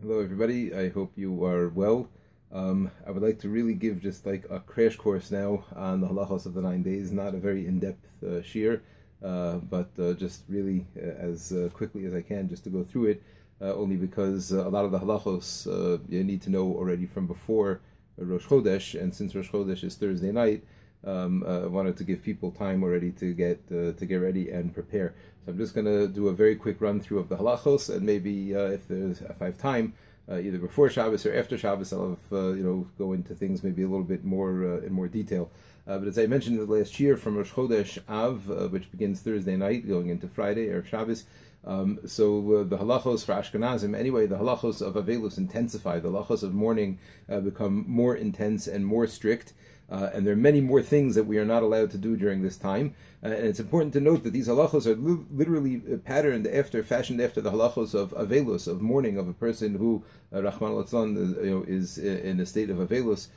Hello, everybody. I hope you are well. I would like to really give just like a crash course now on the halachos of the 9 days. Not a very in-depth shiur, but just really as quickly as I can, just to go through it. Only because a lot of the halachos you need to know already from before Rosh Chodesh, and since Rosh Chodesh is Thursday night, I wanted to give people time already to get ready and prepare. So I'm just going to do a very quick run through of the halachos, and maybe if I have time, either before Shabbos or after Shabbos, I'll have, go into things maybe a little bit more in more detail. But as I mentioned in the last year, from Rosh Chodesh Av, which begins Thursday night, going into Friday or Shabbos. The halachos for Ashkenazim, anyway, the halachos of Avelus intensify. The halachos of mourning become more intense and more strict. And there are many more things that we are not allowed to do during this time. And it's important to note that these halachos are literally fashioned after the halachos of avelus, of mourning, of a person who, Rahman al is in a state of avelus,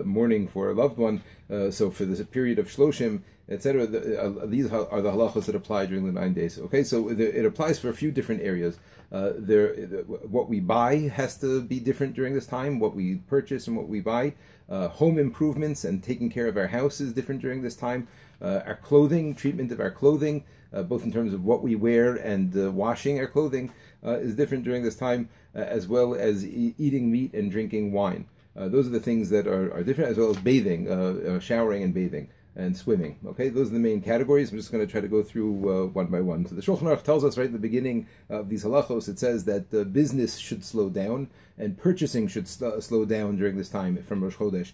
mourning for a loved one. So for this period of shloshim, etc., these are the halachos that apply during the 9 days. Okay, so it applies for a few different areas. What we buy has to be different during this time. What we purchase and what we buy. Home improvements and taking care of our house is different during this time. Our clothing, treatment of our clothing, both in terms of what we wear and washing our clothing, is different during this time, as well as eating meat and drinking wine. Those are the things that are different, as well as bathing, showering and bathing, and swimming. Okay, those are the main categories. I'm just going to try to go through one by one. So the Shulchan Aruch tells us right at the beginning of these halachos, it says that business should slow down and purchasing should slow down during this time from Rosh Chodesh,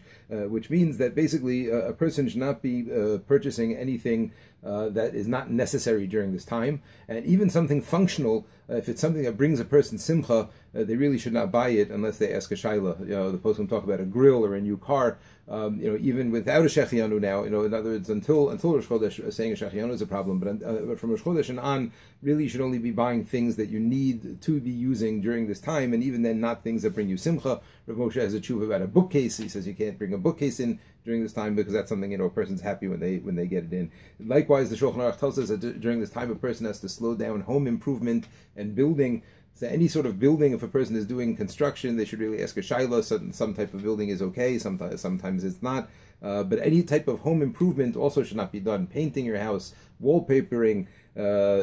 which means that basically a person should not be purchasing anything that is not necessary during this time, and even something functional. If it's something that brings a person simcha, they really should not buy it unless they ask a shaila. The poskim talk about a grill or a new car. Even without a shechianu now, in other words, until Rosh Chodesh, saying a shechianu is a problem. But from Rosh Chodesh and on, really, you should only be buying things that you need to be using during this time, and even then, not things that bring you simcha. Rav Moshe has a tshuva about a bookcase. He says you can't bring a bookcase in during this time because that's something a person's happy when they get it in. Likewise, the Shulchan Aruch tells us that during this time, a person has to slow down home improvement and building. So any sort of building, if a person is doing construction, they should really ask a shaila. Some type of building is okay, sometimes it's not. But any type of home improvement also should not be done. Painting your house, wallpapering,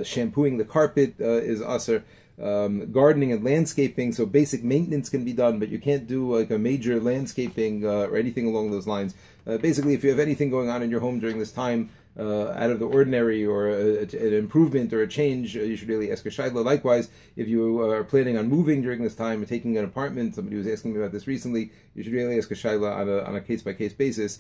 shampooing the carpet is asr. Gardening and landscaping, so basic maintenance can be done, but you can't do like a major landscaping or anything along those lines. Basically, if you have anything going on in your home during this time, out of the ordinary, or an improvement or a change, you should really ask a shaila. Likewise, if you are planning on moving during this time and taking an apartment, somebody was asking me about this recently, you should really ask a shaila on a case-by-case basis,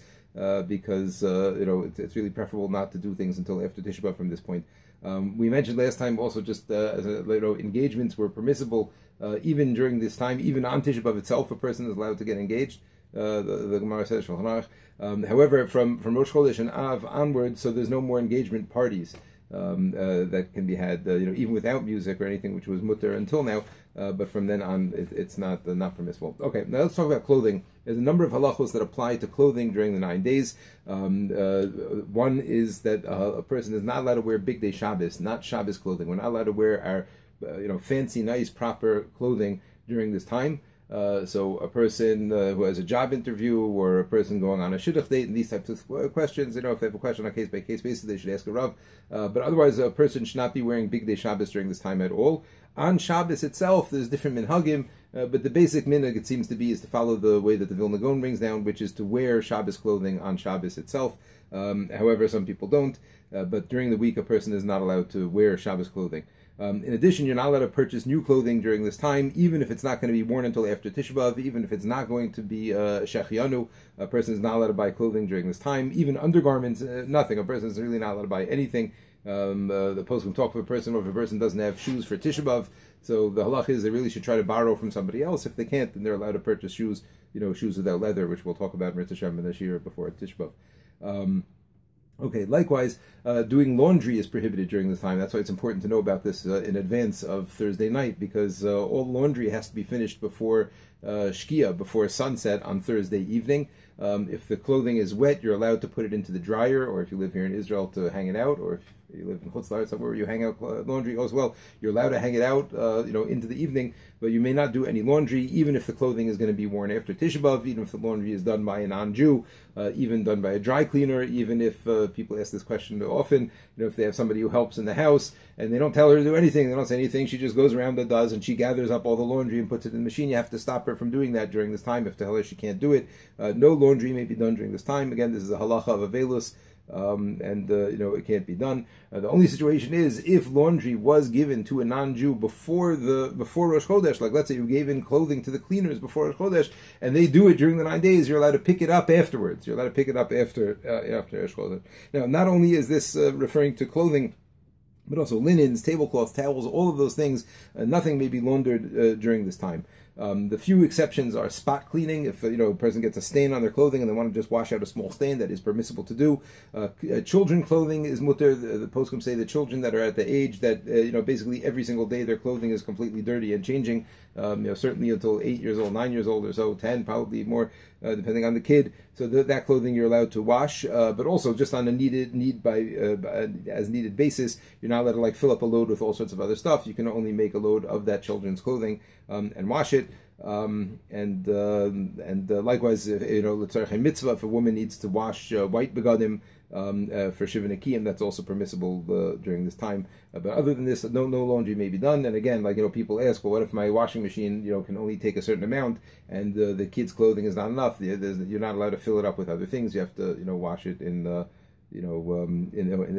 because it's really preferable not to do things until after Tisha B'Av from this point. We mentioned last time also just engagements were permissible even during this time, even on Tisha B'Av itself, a person is allowed to get engaged. The Gemara says, however, from Rosh Chodesh and Av onwards, so there's no more engagement parties that can be had, even without music or anything, which was mutter until now. But from then on, it's not permissible. Okay, now let's talk about clothing. There's a number of halachos that apply to clothing during the 9 days. One is that a person is not allowed to wear big day Shabbos, not Shabbos clothing. We're not allowed to wear our fancy, nice, proper clothing during this time. So a person who has a job interview, or a person going on a shidduch date, and these types of questions, if they have a question on a case-by-case basis, they should ask a Rav. But otherwise, a person should not be wearing big day Shabbos during this time at all. On Shabbos itself, there's different minhagim, but the basic minhag, it seems to be, is to follow the way that the Vilna Gaon brings down, which is to wear Shabbos clothing on Shabbos itself. However, some people don't, but during the week, a person is not allowed to wear Shabbos clothing. In addition, you're not allowed to purchase new clothing during this time, even if it's not going to be worn until after Tisha B'Av, even if it's not going to be shechianu. A person is not allowed to buy clothing during this time, even undergarments, nothing. A person is really not allowed to buy anything. The poskim talk of a person, or if a person doesn't have shoes for Tisha B'Av, so the halach is they really should try to borrow from somebody else. If they can't, then they're allowed to purchase shoes, shoes without leather, which we'll talk about in Mitzvah Shem this year before Tisha B'Av. Okay, likewise, doing laundry is prohibited during this time. That's why it's important to know about this in advance of Thursday night, because all laundry has to be finished before Shkia, before sunset on Thursday evening. If the clothing is wet, you're allowed to put it into the dryer, or if you live here in Israel, to hang it out, or you live in Chutz La'aretz, somewhere where you hang out laundry, as well, you're allowed to hang it out, into the evening, but you may not do any laundry, even if the clothing is going to be worn after Tisha B'Av, even if the laundry is done by a non-Jew, even done by a dry cleaner, even if people ask this question often, if they have somebody who helps in the house and they don't tell her to do anything, they don't say anything, she just goes around and does, and she gathers up all the laundry and puts it in the machine. You have to stop her from doing that during this time. If tell her she can't do it, no laundry may be done during this time. Again, this is a halacha of avelus. It can't be done. The only situation is if laundry was given to a non-Jew before Rosh Chodesh, like let's say you gave in clothing to the cleaners before Rosh Chodesh, and they do it during the 9 days, you're allowed to pick it up afterwards. You're allowed to pick it up after Rosh Chodesh. Now, not only is this referring to clothing, but also linens, tablecloths, towels, all of those things. Nothing may be laundered during this time. The few exceptions are spot cleaning. If a person gets a stain on their clothing and they want to just wash out a small stain, that is permissible to do. Children clothing is mutter. The poskim say the children that are at the age that basically every single day their clothing is completely dirty and changing. Certainly until 8 years old, 9 years old or so, 10 probably more, depending on the kid. So that clothing you're allowed to wash, but also just on a as needed basis. You're not allowed to fill up a load with all sorts of other stuff. You can only make a load of that children's clothing and wash it. Likewise, l'tzarech mitzvah, if a woman needs to wash white begadim for Shiva Nekiyim, that's also permissible during this time. But other than this, no laundry may be done. And again, people ask, well, what if my washing machine can only take a certain amount, and the kid's clothing is not enough? You're not allowed to fill it up with other things. You have to wash it in the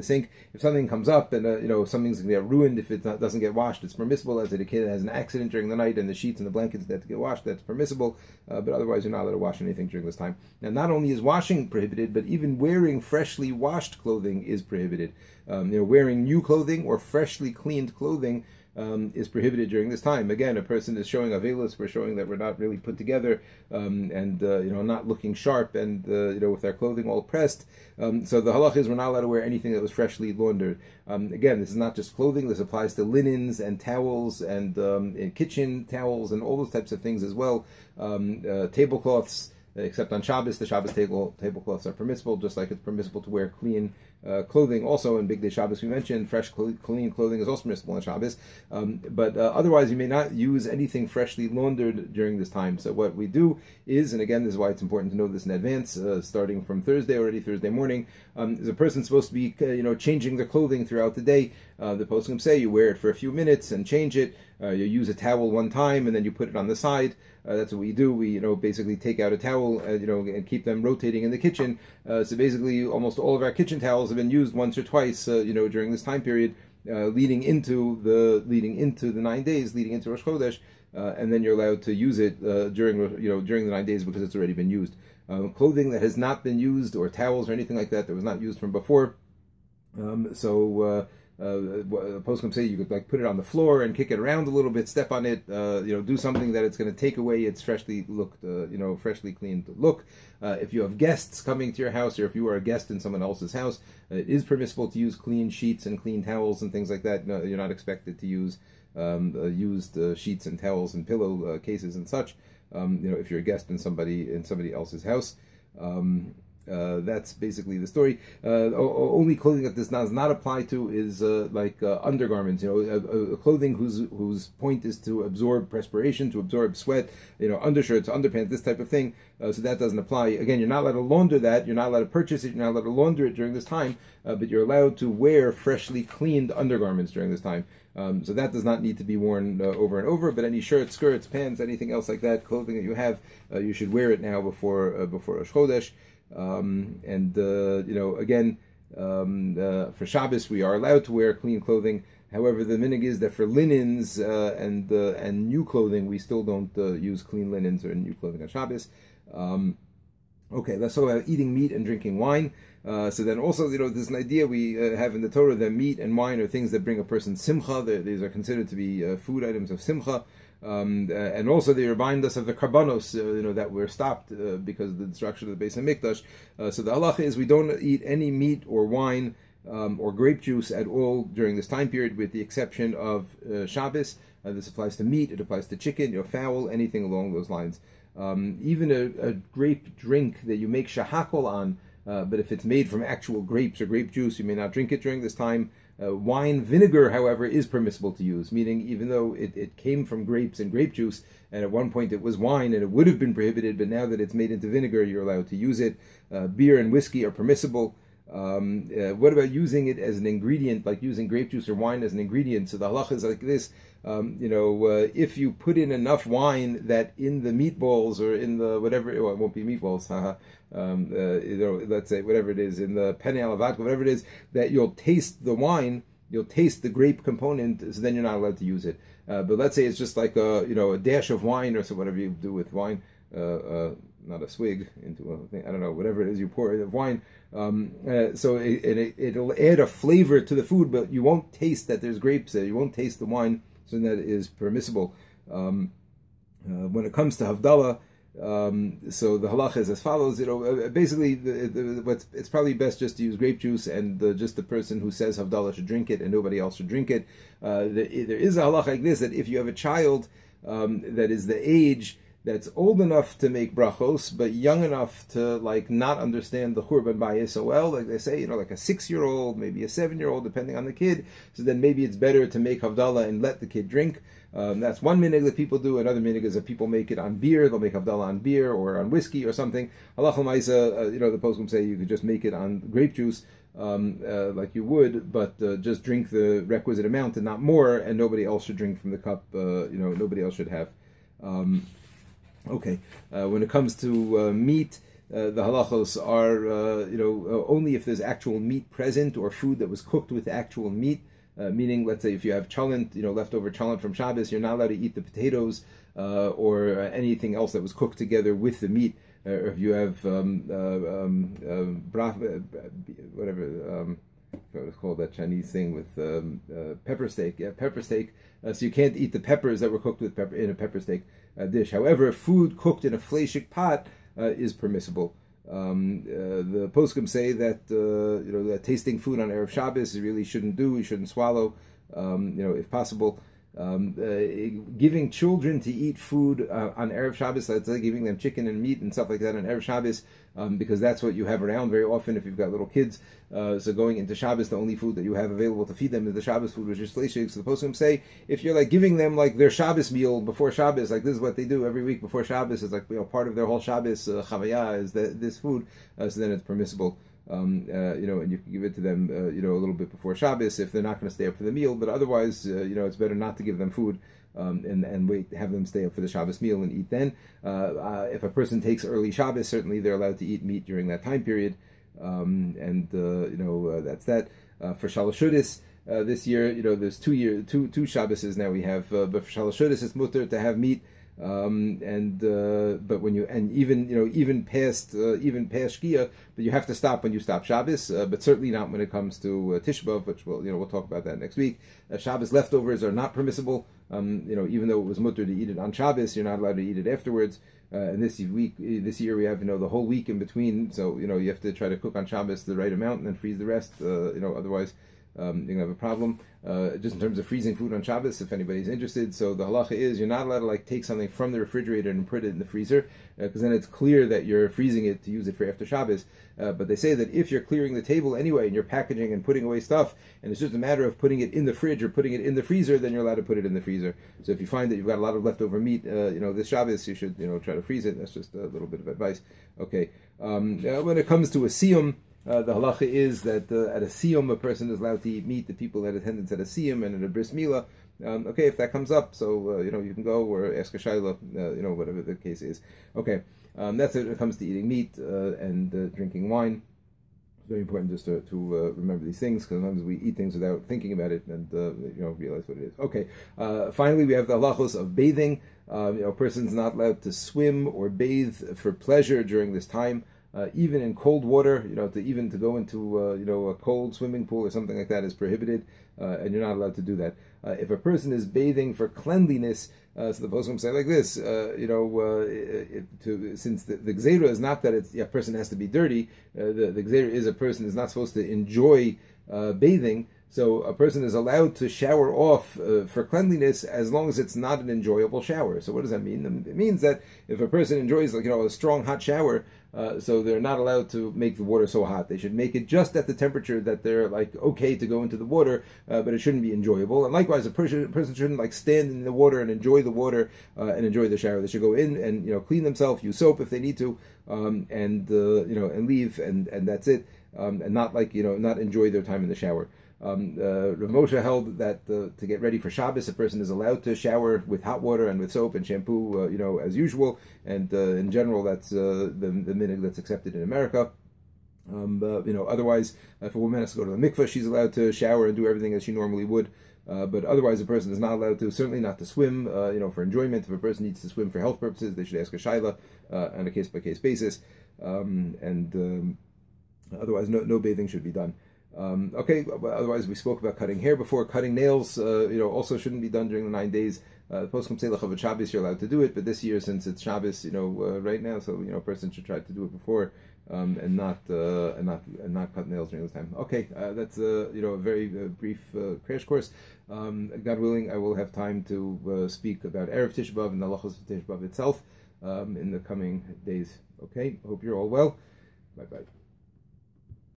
sink. If something comes up and something's going to get ruined if it doesn't get washed, it's permissible. As a kid has an accident during the night and the sheets and the blankets have to get washed, that's permissible. But otherwise, you're not allowed to wash anything during this time. Now, not only is washing prohibited, but even wearing freshly washed clothing is prohibited. Wearing new clothing or freshly cleaned clothing is prohibited during this time. Again, a person is showing avelus. We're showing that we're not really put together and not looking sharp and with our clothing all pressed. So the halach is we're not allowed to wear anything that was freshly laundered. Again, this is not just clothing. This applies to linens and towels and kitchen towels and all those types of things as well. Tablecloths. Except on Shabbos, the Shabbos tablecloths are permissible, just like it's permissible to wear clean clothing. Also, in Big Day Shabbos, we mentioned fresh, clean clothing is also permissible on Shabbos. But otherwise, you may not use anything freshly laundered during this time. So what we do is, and again, this is why it's important to know this in advance, starting from Thursday morning, is a person supposed to be, changing their clothing throughout the day. The poskim say you wear it for a few minutes and change it. You use a towel one time and then you put it on the side. That's what we do. We, basically take out a towel, and keep them rotating in the kitchen. So basically, almost all of our kitchen towels have been used once or twice, during this time period, leading into the 9 days, leading into Rosh Chodesh, and then you're allowed to use it during the 9 days because it's already been used. Clothing that has not been used, or towels or anything like that was not used from before. Poskim say you could put it on the floor and kick it around a little bit, step on it, do something that it's going to take away its freshly cleaned look. If you have guests coming to your house, or if you are a guest in someone else's house, it is permissible to use clean sheets and clean towels and things like that. No, you're not expected to use used sheets and towels and pillow cases and such. If you're a guest in somebody else's house. That's basically the story. Only clothing that this does not apply to is undergarments. Clothing whose point is to absorb perspiration, to absorb sweat. Undershirts, underpants, this type of thing. So that doesn't apply. Again, you're not allowed to launder that. You're not allowed to purchase it. You're not allowed to launder it during this time. But you're allowed to wear freshly cleaned undergarments during this time. So that does not need to be worn over and over. But any shirts, skirts, pants, anything else like that, clothing that you have, you should wear it now before Rosh Chodesh. Again, for Shabbos we are allowed to wear clean clothing. However, the minhag is that for linens and new clothing, we still don't use clean linens or new clothing on Shabbos. Okay, let's talk about eating meat and drinking wine. So then also, there's an idea we have in the Torah that meat and wine are things that bring a person simcha. These are considered to be food items of simcha. And also they remind us of the karbanos, that were stopped because of the destruction of the Beis Hamikdash. So the halacha is we don't eat any meat or wine or grape juice at all during this time period, with the exception of Shabbos. This applies to meat, it applies to chicken, fowl, anything along those lines. Even a grape drink that you make shahakol on, but if it's made from actual grapes or grape juice, you may not drink it during this time. Wine vinegar, however, is permissible to use, meaning even though it came from grapes and grape juice, and at one point it was wine and it would have been prohibited, but now that it's made into vinegar, you're allowed to use it. Beer and whiskey are permissible. What about using it as an ingredient, like using grape juice or wine as an ingredient? So the halacha is like this: if you put in enough wine that in the meatballs or in the whatever, well, it won't be meatballs, let's say whatever it is, in the penne alla vodka, whatever it is, that you'll taste the wine, you'll taste the grape component, so then you're not allowed to use it. But let's say it's just like a dash of wine, or so whatever you do with wine, not a swig into a thing, I don't know, whatever it is you pour of wine. So it'll add a flavor to the food, but you won't taste that there's grapes there. You won't taste the wine, so that is permissible. When it comes to Havdalah, so the halacha is as follows. Basically, it's probably best just to use grape juice, and just the person who says Havdalah should drink it, and nobody else should drink it. There is a halacha like this, that if you have a child that is the age that's old enough to make brachos, but young enough to not understand the Churban Bayis so well, like they say, like a 6-year-old, maybe a 7-year-old, depending on the kid. So then maybe it's better to make Havdalah and let the kid drink. That's one minhag that people do. Another minhag is that people make it on beer. They'll make Havdalah on beer or on whiskey or something. Halacha l'maisa, the poskim say you could just make it on grape juice, like you would, but just drink the requisite amount and not more, and nobody else should drink from the cup. Nobody else should have. Okay, when it comes to meat, the halachos are, only if there's actual meat present or food that was cooked with actual meat. Meaning, let's say if you have cholent, leftover cholent from Shabbos, you're not allowed to eat the potatoes or anything else that was cooked together with the meat. Or if you have whatever, what it's called, that Chinese thing with pepper steak. Yeah, pepper steak. So you can't eat the peppers that were cooked with pepper in a pepper steak dish. However, food cooked in a fleishik pot is permissible. The poskim say that that tasting food on Erev Shabbos you really shouldn't do. You shouldn't swallow. If possible. Giving children to eat food on Erev Shabbos, let's say giving them chicken and meat and stuff like that on Erev Shabbos, because that's what you have around very often if you've got little kids. So going into Shabbos, the only food that you have available to feed them is the Shabbos food, which is fleishik. So the poskim say, if you're giving them their Shabbos meal before Shabbos, this is what they do every week before Shabbos, it's part of their whole Shabbos chavaya is this food, so then it's permissible. And you can give it to them, a little bit before Shabbos if they're not going to stay up for the meal. But otherwise, it's better not to give them food and wait, have them stay up for the Shabbos meal and eat then. If a person takes early Shabbos, certainly they're allowed to eat meat during that time period. That's that. For Rosh Chodesh this year, there's two Shabboses now we have, but for Rosh Chodesh it's mutter to have meat. But when even past Shkia, but you have to stop when you stop Shabbos, but certainly not when it comes to Tisha B'Av, which we'll talk about that next week. Shabbos leftovers are not permissible. Even though it was mutter to eat it on Shabbos, you're not allowed to eat it afterwards. And this year we have the whole week in between, so you have to try to cook on Shabbos the right amount and then freeze the rest. Otherwise you're gonna have a problem. Just in terms of freezing food on Shabbos, if anybody's interested. So the halacha is you're not allowed to take something from the refrigerator and put it in the freezer, because then it's clear that you're freezing it to use it for after Shabbos. But they say that if you're clearing the table anyway and you're packaging and putting away stuff, and it's just a matter of putting it in the fridge or putting it in the freezer, then you're allowed to put it in the freezer. So if you find that you've got a lot of leftover meat, this Shabbos, you should try to freeze it. That's just a little bit of advice. Okay. When it comes to a siyum, the halacha is that at a siyum a person is allowed to eat meat. The people that attendance at a siyum and at a bris milah, okay, if that comes up, so you can go or ask a shayla, whatever the case is. Okay, that's it when it comes to eating meat and drinking wine. It's very important just to remember these things, because sometimes we eat things without thinking about it and realize what it is. Okay, finally we have the halachos of bathing. A person's not allowed to swim or bathe for pleasure during this time. Even in cold water, to go into a cold swimming pool or something like that is prohibited, and you're not allowed to do that. If a person is bathing for cleanliness, so the poskim say like this, since the gzeira is not that a person has to be dirty, the gzeira is a person is not supposed to enjoy bathing. So a person is allowed to shower off for cleanliness as long as it's not an enjoyable shower. So what does that mean? It means that if a person enjoys, like, a strong hot shower, so they're not allowed to make the water so hot. They should make it just at the temperature that they're like okay to go into the water, but it shouldn't be enjoyable. And likewise, a person shouldn't like stand in the water and enjoy the water and enjoy the shower. They should go in and clean themselves, use soap if they need to, and leave, and that's it, and not not enjoy their time in the shower. Rav Moshe held that to get ready for Shabbos, a person is allowed to shower with hot water and with soap and shampoo, as usual. And in general, that's the minhag that's accepted in America. Otherwise, if a woman has to go to the mikveh, she's allowed to shower and do everything as she normally would. But otherwise, a person is not allowed to, certainly not to swim, for enjoyment. If a person needs to swim for health purposes, they should ask a shaila on a case-by-case basis. Otherwise, no bathing should be done. Otherwise we spoke about cutting hair before. Cutting nails, also shouldn't be done during the 9 days. Post Kamselach of Shabbos, you're allowed to do it, but this year, since it's Shabbos, right now, so a person should try to do it before, and not cut nails during this time. Okay, that's a very brief crash course. God willing, I will have time to speak about Erev Tisha B'Av and the halachos of Tisha B'Av itself in the coming days. Okay, hope you're all well. Bye bye.